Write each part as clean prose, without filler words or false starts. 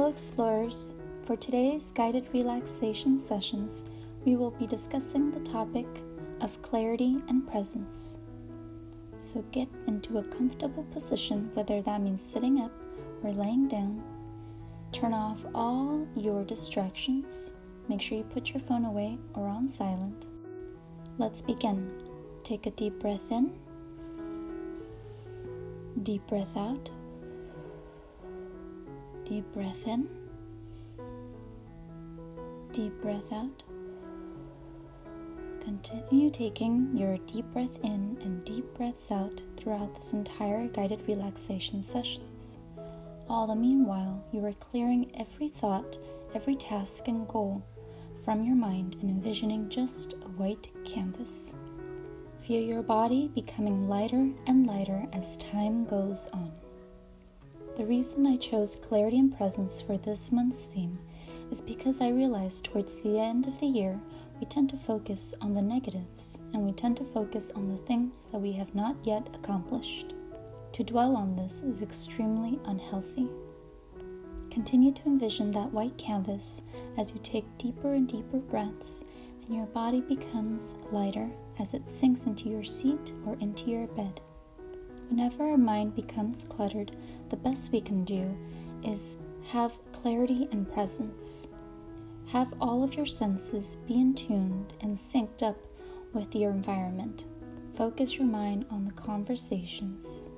explorers. For today's guided relaxation sessions, we will be discussing the topic of clarity and presence. So get into a comfortable position, whether that means sitting up or laying down. Turn off all your distractions. Make sure you put your phone away or on silent. Let's begin. Take a deep breath in. Deep breath out. Deep breath in. Deep breath out. Continue taking your deep breath in and deep breaths out throughout this entire guided relaxation sessions. All the meanwhile, you are clearing every thought, every task and goal from your mind and envisioning just a white canvas. Feel your body becoming lighter and lighter as time goes on. The reason I chose clarity and presence for this month's theme is because I realized towards the end of the year, we tend to focus on the negatives and we tend to focus on the things that we have not yet accomplished. To dwell on this is extremely unhealthy. Continue to envision that white canvas as you take deeper and deeper breaths and your body becomes lighter as it sinks into your seat or into your bed. Whenever our mind becomes cluttered, the best we can do is have clarity and presence. Have all of your senses be in tuned and synced up with your environment. Focus your mind on the conversations.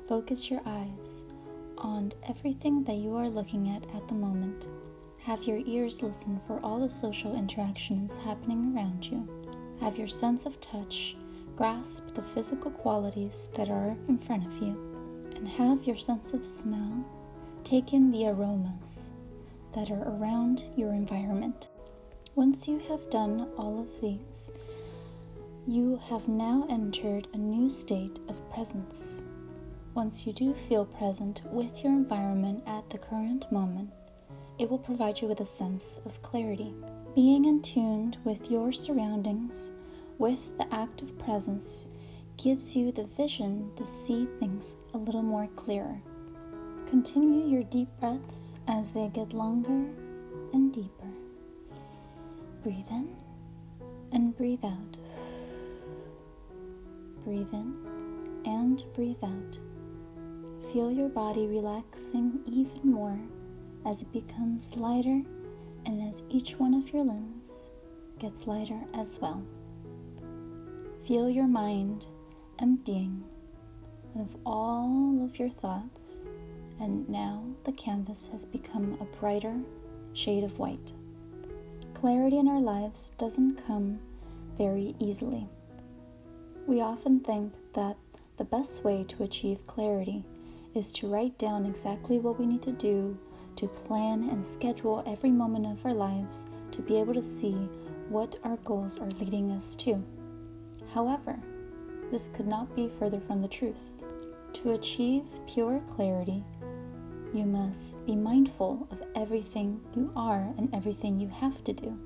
Focus your eyes on everything that you are looking at the moment. Have your ears listen for all the social interactions happening around you. Have your sense of touch grasp the physical qualities that are in front of you. And have your sense of smell take in the aromas that are around your environment. Once you have done all of these, you have now entered a new state of presence. Once you do feel present with your environment at the current moment, it will provide you with a sense of clarity. Being in tune with your surroundings, with the act of presence, gives you the vision to see things a little more clearer. Continue your deep breaths as they get longer and deeper. Breathe in and breathe out. Breathe in and breathe out. Feel your body relaxing even more as it becomes lighter and as each one of your limbs gets lighter as well. Feel your mind emptying of all of your thoughts, and now the canvas has become a brighter shade of white. Clarity in our lives doesn't come very easily. We often think that the best way to achieve clarity is to write down exactly what we need to do, to plan and schedule every moment of our lives to be able to see what our goals are leading us to. However, this could not be further from the truth. To achieve pure clarity, you must be mindful of everything you are and everything you have to do.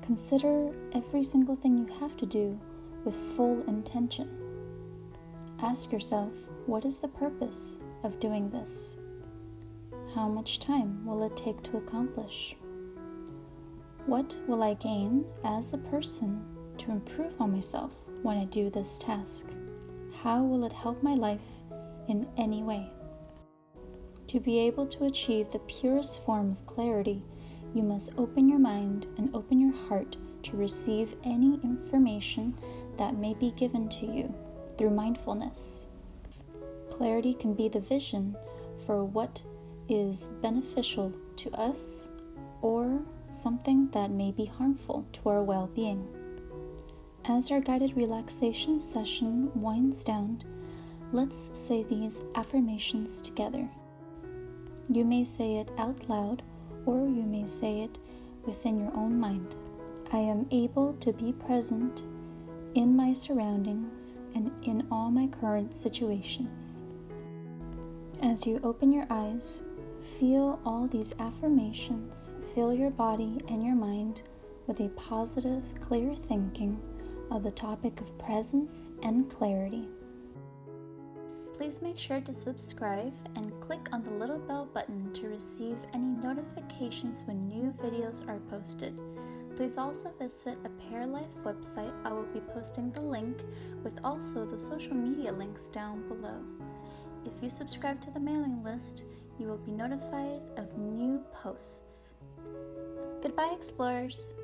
Consider every single thing you have to do with full intention. Ask yourself, what is the purpose of doing this? How much time will it take to accomplish? What will I gain as a person to improve on myself when I do this task? How will it help my life in any way? To be able to achieve the purest form of clarity, you must open your mind and open your heart to receive any information that may be given to you through mindfulness. Clarity can be the vision for what is beneficial to us or something that may be harmful to our well-being. As our guided relaxation session winds down, let's say these affirmations together. You may say it out loud, or you may say it within your own mind. I am able to be present in my surroundings and in all my current situations. As you open your eyes, feel all these affirmations fill your body and your mind with a positive, clear thinking of the topic of presence and clarity. Please make sure to subscribe and click on the little bell button to receive any notifications when new videos are posted. Please also visit a Pear Life website. I will be posting the link with also the social media links down below. If you subscribe to the mailing list, you will be notified of new posts. Goodbye, explorers!